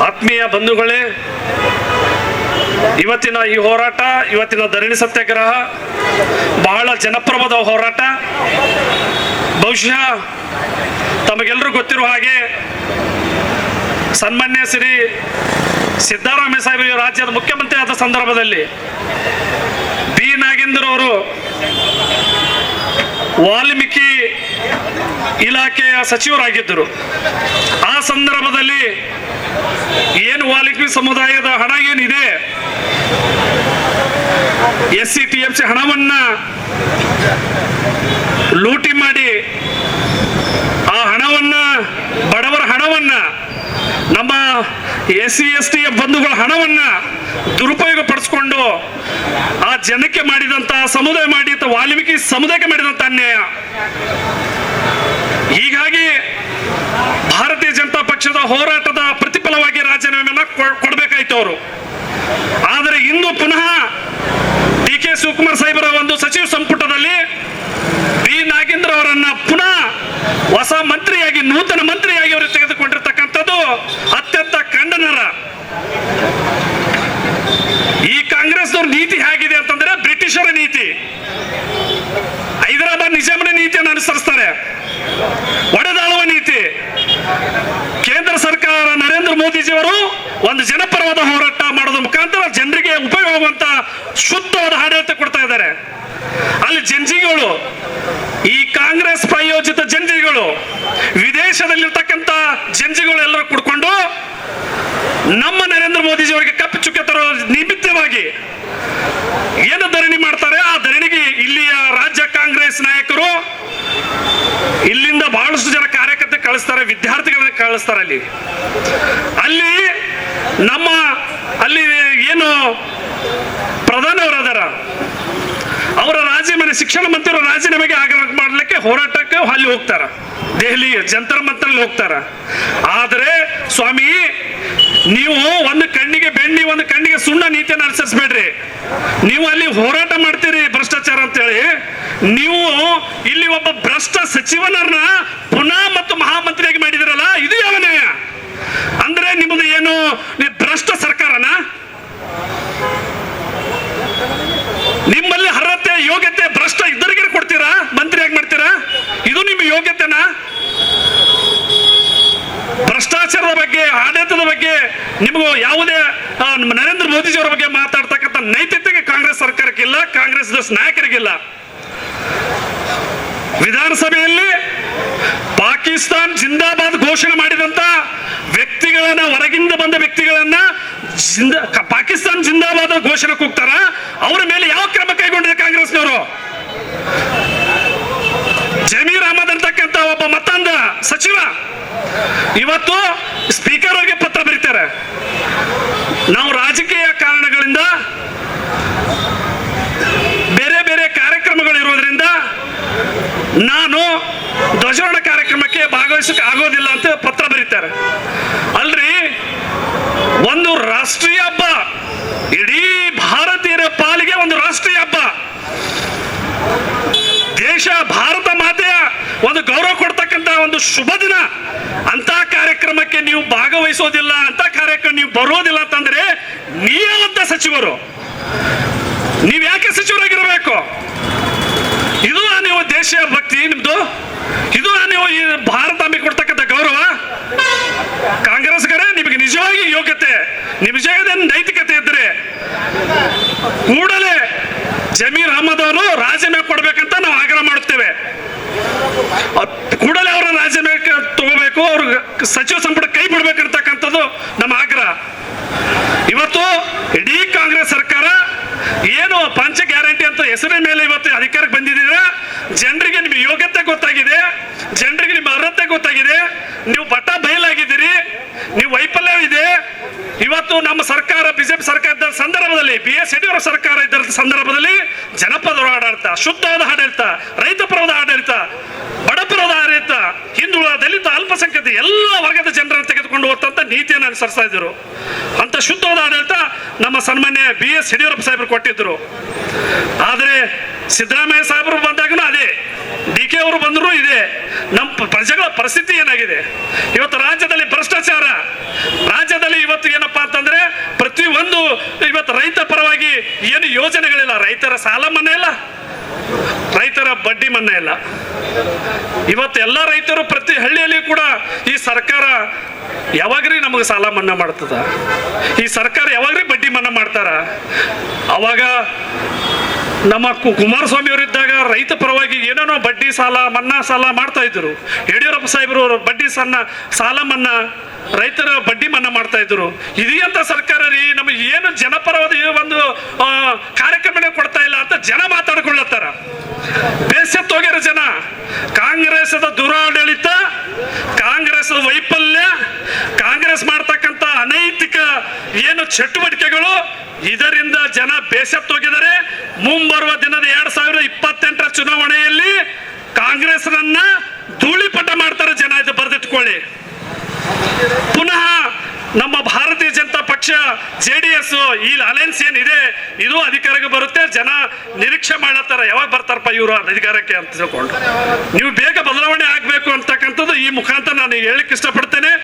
ಆತ್ಮೀಯ ಬಂಧುಗಳೇ, ಇವತ್ತಿನ ಈ ಹೋರಾಟ, ಇವತ್ತಿನ ಧರಣಿ ಸತ್ಯಾಗ್ರಹ ಬಹಳ ಜನಪ್ರಭದ ಹೋರಾಟ. ಬಹುಶಃ ತಮಗೆಲ್ಲರೂ ಗೊತ್ತಿರುವ ಹಾಗೆ ಸನ್ಮಾನ್ಯ ಶ್ರೀ ಸಿದ್ದರಾಮಯ್ಯ ಸಾಹೇಬರು ರಾಜ್ಯದ ಮುಖ್ಯಮಂತ್ರಿ ಆದ ಸಂದರ್ಭದಲ್ಲಿ ಬಿ ನಾಗೇಂದ್ರ ಅವರು ವಾಲ್ಮೀಕಿ ಇಲಾಖೆಯ ಸಚಿವರಾಗಿದ್ದರು. ಆ ಸಂದರ್ಭದಲ್ಲಿ ಏನು ವಾಲ್ಮೀಕಿ ಸಮುದಾಯದ ಹಣ ಏನಿದೆ, SC/TFC ಹಣವನ್ನ ಲೂಟಿ ಮಾಡಿ ಆ ಹಣವನ್ನ, ಬಡವರ ಹಣವನ್ನ, ನಮ್ಮ SC/ST ಬಂಧುಗಳ ಹಣವನ್ನ ದುರುಪಯೋಗ ಪಡಿಸ್ಕೊಂಡು ಆ ಜನಕ್ಕೆ ಮಾಡಿದಂತ, ಸಮುದಾಯ ಮಾಡಿದಂತ, ವಾಲ್ಮೀಕಿ ಸಮುದಾಯಕ್ಕೆ ಮಾಡಿದಂತ ಅನ್ಯಾಯ. ಹೀಗಾಗಿ ಭಾರತೀಯ ಜನತಾ ಪಕ್ಷದ ಹೋರಾಟದ ಪ್ರತಿಫಲವಾಗಿ ರಾಜೀನಾಮೆಯನ್ನ ಕೊಡಬೇಕಾಯ್ತು ಅವರು. ಆದರೆ ಇಂದು ಪುನಃ DK ಶಿವಕುಮಾರ್ ಸಾಹೇಬರ ಒಂದು ಸಚಿವ ಸಂಪುಟದಲ್ಲಿ ಬಿ ನಾಗೇಂದ್ರ ಅವರನ್ನ ಪುನಃ ಹೊಸ ಮಂತ್ರಿಯಾಗಿ, ನೂತನ ಮಂತ್ರಿಯಾಗಿ ಅವರು ತೆಗೆದುಕೊಂಡಿರ್ತಕ್ಕಂಥದ್ದು ಅತ್ಯಂತ ಖಂಡನೀಯ. ಈ ಕಾಂಗ್ರೆಸ್ನವ್ರ ನೀತಿ ಹೇಗಿದೆ ಅಂತಂದ್ರೆ ಬ್ರಿಟಿಷರ ನೀತಿ, ಹೈದರಾಬಾದ್ ನಿಜಾಮನ ನೀತಿಯನ್ನು ಅನುಸರಿಸ್ತಾರೆ, ಒಡೆದಾಳುವ ನೀತಿ. ಕೇಂದ್ರ ಸರ್ಕಾರ ನರೇಂದ್ರ ಮೋದಿಜಿಯವರು ಒಂದು ಜನಪರವಾದ ಹೋರಾಟ ಮಾಡೋದ್ರ ಮುಖಾಂತರ ಜನರಿಗೆ ಉಪಯೋಗವಂತ ಶುದ್ಧವಾದ ಆಡಳಿತ ಕೊಡ್ತಾ ಇದ್ದಾರೆ. ಅಲ್ಲಿ ಜಂಜಿಗಳು, ಈ ಕಾಂಗ್ರೆಸ್ ಪ್ರಾಯೋಜಿತ ಜಂಜಿಗಳು, ವಿದೇಶದಲ್ಲಿರ್ತಕ್ಕಂಥ ಜಂಜಿಗಳು ಎಲ್ಲರೂ ಕುಡ್ಕೊಂಡು ನಮ್ಮ ನರೇಂದ್ರ ಮೋದಿಜಿ ಅವರಿಗೆ ಕಪ್ಪು ಚುಕ್ಕೆ ತರೋ ನಿಮಿತ್ತವಾಗಿ ಏನು ಧರಣಿ ಮಾಡ್ತಾರೆ. ಆ ಧರಣಿಗೆ ಇಲ್ಲಿಯ ರಾಜ್ಯ ಕಾಂಗ್ರೆಸ್ ನಾಯಕರು ಇಲ್ಲಿಂದ ಬಹಳಷ್ಟು ಜನ ಕಾರ್ಯಕರ್ತರು ಕಳಿಸ್ತಾರೆ, ವಿದ್ಯಾರ್ಥಿಗಳನ್ನ ಕಳಿಸ್ತಾರೆ. ಅಲ್ಲಿ ನಮ್ಮ ಅಲ್ಲಿ ಏನು ಪ್ರಧಾನವರಾದಾರ, ಅವರ ರಾಜೀನಾಮೆ, ಶಿಕ್ಷಣ ಮಂತ್ರಿ ರಾಜೀನಾಮೆಗೆ ಆಗ್ರಹ ಮಾಡಲಿಕ್ಕೆ ಹೋರಾಟಕ್ಕೆ ಅಲ್ಲಿ ಹೋಗ್ತಾರ, ದೆಹಲಿ ಜಂತರ್ ಮಂತರಲ್ಲಿ ಹೋಗ್ತಾರ. ಆದರೆ ಸ್ವಾಮಿ, ನೀವು ಒಂದು ಕಣ್ಣಿಗೆ ಬೆಣ್ಣಿ, ಒಂದು ಕಣ್ಣಿಗೆ ಸುಣ್ಣ ನೀತಿಯನ್ನು ಅನುಸರಿಸಬೇಡ್ರಿ. ನೀವು ಅಲ್ಲಿ ಹೋರಾಟ ಮಾಡ್ತೀರಿ ಭ್ರಷ್ಟಾಚಾರ ಅಂತೇಳಿ, ನೀವು ಇಲ್ಲಿ ಒಬ್ಬ ಭ್ರಷ್ಟ ಸಚಿವನನ್ನ ಪುನಃ ಮತ್ತು ಮಹಾಮಂತ್ರಿಯಾಗಿ ಮಾಡಿದಿರಲ್ಲ, ಇದು ಯಾವ ನ್ಯಾಯ? ಅಂದ್ರೆ ನಿಮ್ಮದು ಏನು ಭ್ರಷ್ಟ ಸರ್ಕಾರನ? ನಿಮ್ಮಲ್ಲಿ ಅರ್ಹತೆ, ಯೋಗ್ಯತೆ ಭ್ರಷ್ಟ ಇದ್ದರಿಗೆ ಕೊಡ್ತೀರಾ, ಮಂತ್ರಿಯಾಗಿ ಮಾಡ್ತೀರಾ? ಇದು ನಿಮ್ಮ ಯೋಗ್ಯತೆನಾ? ಭ್ರಷ್ಟಾಚಾರದ ಬಗ್ಗೆ, ಆಡಳಿತದ ಬಗ್ಗೆ ನಿಮಗೂ ಯಾವುದೇ ನರೇಂದ್ರ ಮೋದಿಜಿ ಅವರ ಬಗ್ಗೆ ಮಾತಾಡ್ತಕ್ಕಂಥ ನೈತಿಕತೆ ಕಾಂಗ್ರೆಸ್ ಸರ್ಕಾರಕ್ಕಿಲ್ಲ, ಕಾಂಗ್ರೆಸ್ ನಾಯಕರಿಗಿಲ್ಲ. ವಿಧಾನಸಭೆಯಲ್ಲಿ ಪಾಕಿಸ್ತಾನ್ ಜಿಂದಾಬಾದ್ ಘೋಷಣೆ ಮಾಡಿದಂತ ವ್ಯಕ್ತಿಗಳನ್ನ, ಹೊರಗಿಂದ ಬಂದ ವ್ಯಕ್ತಿಗಳನ್ನ ಪಾಕಿಸ್ತಾನ್ ಜಿಂದಾಬಾದ್ ಘೋಷಣೆ ಕೂಗ್ತಾರ. ಅವರ ಮೇಲೆ ಯಾವ ಕ್ರಮ ಕೈಗೊಂಡಿದೆ ಕಾಂಗ್ರೆಸ್ನವರು? ಜಮೀರ್ ಅಹಮದ್ ಅಂತಕ್ಕಂಥ ಒಬ್ಬ ಮತ್ತೊಂದ ಸಚಿವ ಇವತ್ತು ಸ್ಪೀಕರ್ ಅವರಿಗೆ ಪತ್ರ ಬರೀತಾರೆ, ನಾವು ರಾಜಕೀಯ ಕಾರಣಗಳಿಂದ ಬೇರೆ ಬೇರೆ ಕಾರ್ಯಕ್ರಮಗಳು ಇರೋದ್ರಿಂದ ನಾನು ಧ್ವಜಾರೋಹಣ ಕಾರ್ಯಕ್ರಮಕ್ಕೆ ಭಾಗವಹಿಸಕ್ಕೆ ಆಗೋದಿಲ್ಲ ಅಂತ ಪತ್ರ ಬರೀತಾರೆ. ಅಲ್ರಿ, ಒಂದು ರಾಷ್ಟ್ರೀಯ ಹಬ್ಬ, ಇಡೀ ಭಾರತೀಯರ ಪಾಲಿಗೆ ಒಂದು ರಾಷ್ಟ್ರೀಯ ಹಬ್ಬ, ದೇಶ ಭಾರತ ಮಾತೆಯ ಒಂದು ಗೌರವ ಕೊಡ್ತಕ್ಕಂಥ ಒಂದು ಶುಭ ದಿನ. ಅಂತ ಕಾರ್ಯಕ್ರಮಕ್ಕೆ ನೀವು ಭಾಗವಹಿಸೋದಿಲ್ಲ, ಅಂತ ಕಾರ್ಯಕ್ರಮ ನೀವು ಬರೋದಿಲ್ಲ ಅಂತಂದ್ರೆ ನೀವಂತ ಸಚಿವರು, ನೀವ್ ಯಾಕೆ ಸಚಿವರಾಗಿರ್ಬೇಕು? ಇದು ನೀವು ದೇಶ ಭಕ್ತಿ ನಿಮ್ದು? ಇದು ನೀವು ಈ ಭಾರತಾಂಬೆ ಕೊಡ್ತಕ್ಕಂಥ ಗೌರವ? ಕಾಂಗ್ರೆಸ್ಗರೇ, ನಿಮಗೆ ನಿಜವಾಗಿ ಯೋಗ್ಯತೆ, ನಿಜವಾದ ನೈತಿಕತೆ ಇದ್ರೆ ಕೂಡಲೇ ಜಮೀರ್ ಅಹಮದ್ ಅವರು ರಾಜೀನಾಮೆ ಕೊಡ್ಬೇಕಂತ ನಾವು ಆಗ್ರಹ ಮಾಡುತ್ತೇವೆ. ಕೂಡಲೇ ಅವರ ರಾಜೀನಾಮೆ ತಗೋಬೇಕು, ಅವ್ರ ಸಚಿವ ಸಂಪುಟ ಕೈ ಬಿಡ್ಬೇಕಂತಕ್ಕಂಥದ್ದು ನಮ್ಮ ಆಗ್ರಹ. ಇವತ್ತು ಇಡೀ ಕಾಂಗ್ರೆಸ್ ಸರ್ಕಾರ ಏನು ಪಂಚ ಗ್ಯಾರಂಟಿ ಅಂತ ಹೆಸರಿನ ಮೇಲೆ ಇವತ್ತು ಅಧಿಕಾರಕ್ಕೆ ಬಂದಿದ್ದೀರಾ. ಜನರಿಗೆ ನಿಮ್ಮ ಯೋಗ್ಯತೆ ಗೊತ್ತಾಗಿದೆ, ಜನರಿಗೆ ನಿಮ್ಮ ಅರ್ಹತೆ ಗೊತ್ತಾಗಿದೆ, ನೀವು ಬಟ್ಟ ಬಯಲಾಗಿದ್ದೀರಿ, ನೀವು ವೈಫಲ್ಯವಿದೆ. ಇವತ್ತು ನಮ್ಮ ಸರ್ಕಾರ, ಬಿಜೆಪಿ ಸರ್ಕಾರದ ಸಂದರ್ಭದಲ್ಲಿ, BS ಯಡಿಯೂರಪ್ಪ ಸರ್ಕಾರ ಇದ್ದ ಸಂದರ್ಭದಲ್ಲಿ ಜನಪದರ ಆಡಳಿತ, ಶುದ್ಧವಾದ ಆಡಳಿತ, ರೈತ ಪರವಾದ ಆಡಳಿತ, ಬಡಪರದ ಆಡಳಿತ, ಹಿಂದುಳಿದ, ದಲಿತ, ಅಲ್ಪಸಂಖ್ಯಾತ ಎಲ್ಲ ವರ್ಗದ ಜನರನ್ನು ತೆಗೆದುಕೊಂಡು ಹೋಗ್ತಂತ ನೀತಿಯನ್ನು ಅನುಸರಿಸ್ತಾ ಇದ್ರು. ಅಂತ ಶುದ್ಧವಾದ ಆಡಳಿತ ನಮ್ಮ ಸನ್ಮಾನ್ಯ BS ಯಡಿಯೂರಪ್ಪ ಸಾಹೇಬರು ಕೊಟ್ಟಿದ್ರು. ಆದರೆ ಸಿದ್ದರಾಮಯ್ಯ ಸಾಹೇಬರು ಬಂದಾಗನೂ ಅದೇ, DK ಅವರು ಬಂದರೂ ಇದೆ. ನಮ್ಮ ಪ್ರಜೆಗಳ ಪರಿಸ್ಥಿತಿ ಏನಾಗಿದೆ ಇವತ್ತು? ರಾಜ್ಯದಲ್ಲಿ ಭ್ರಷ್ಟಾಚಾರ, ರಾಜ್ಯದಲ್ಲಿ ಇವತ್ತು ಸಾಲ ಮನ್ನಾ ಇಲ್ಲ, ರೈತರ ಬಡ್ಡಿ ಮನ್ನಾ ಇಲ್ಲ. ಇವತ್ತು ಎಲ್ಲ ರೈತರು ಪ್ರತಿ ಹಳ್ಳಿಯಲ್ಲಿ ಕೂಡ ಈ ಸರ್ಕಾರ ಯಾವಾಗ್ರಿ ನಮಗೆ ಸಾಲ ಮನ್ನಾ ಮಾಡ್ತದ, ಈ ಸರ್ಕಾರ ಯಾವಾಗ್ರಿ ಬಡ್ಡಿ ಮನ್ನಾ ಮಾಡ್ತಾರ? ಅವಾಗ ನಮ್ಮ ಕುಮಾರಸ್ವಾಮಿ ಅವರಿದ್ದಾಗ ರೈತ ಪರವಾಗಿ ಏನೇನೋ ಬಡ್ಡಿ ಸಾಲ ಮನ್ನಾ ಸಾಲ ಮಾಡ್ತಾ ಇದ್ರು. ಯಡಿಯೂರಪ್ಪ ಸಾಹೇಬರು ಬಡ್ಡಿ ಸಾಲ ಮನ್ನಾ, ರೈತರ ಬಡ್ಡಿ ಮನ್ನಾ ಮಾಡ್ತಾ ಇದ್ರು. ಇದೆಯಂತ ಸರ್ಕಾರ ರೀ, ನಮಗೆ ಏನು ಜನಪರವಾದ ಒಂದು ಕಾರ್ಯಕ್ರಮನೇ ಕೊಡ್ತಾ ಇಲ್ಲ ಅಂತ ಜನ ಮಾತಾಡ್ಕೊಳ್ಳತ್ತಾರ. ಬೇಸತ್ತೋಗ್ಯಾರ ಜನ. ಕಾಂಗ್ರೆಸ್ದ ದುರಾಡಳಿತ, ಕಾಂಗ್ರೆಸ್ ವೈಫಲ್ಯ, ಕಾಂಗ್ರೆಸ್ ಮಾಡ್ತಕ್ಕಂಥ ಅನೈತಿಕ ಏನು ಚಟುವಟಿಕೆಗಳು, ಇದರಿಂದ ಜನ ಬೇಸತ್ತೋಗಿದ್ದಾರೆ. ಮುಂಬರುವ ದಿನದ 2028 ಚುನಾವಣೆಯಲ್ಲಿ ಕಾಂಗ್ರೆಸ್ನನ್ನ ಧೂಳಿಪಟ ಮಾಡ್ತಾರೆ ಜನ, ಇದು ಬರೆದಿಟ್ಕೊಳ್ಳಿ. ಪುನಃ ನಮ್ಮ ಭಾರತೀಯ ಜನತಾ ಪಕ್ಷ JDS ಈ ಅಲಯನ್ಸ್ ಏನಿದೆ ಇದು ಅಧಿಕಾರಕ್ಕೆ ಬರುತ್ತೆ. ಜನ ನಿರೀಕ್ಷೆ ಮಾಡತ್ತಾರ ಯಾವಾಗ ಬರ್ತಾರಪ್ಪ ಇವರು ಅಧಿಕಾರಕ್ಕೆ ಅಂತ ತಿಳ್ಕೊಂಡು. ನೀವು ಬೇಗ ಬದಲಾವಣೆ ಆಗ್ಬೇಕು ಅಂತಕ್ಕಂಥದ್ದು ಈ ಮುಖಾಂತರ ನಾನು ಹೇಳಕ್ ಇಷ್ಟಪಡ್ತೇನೆ.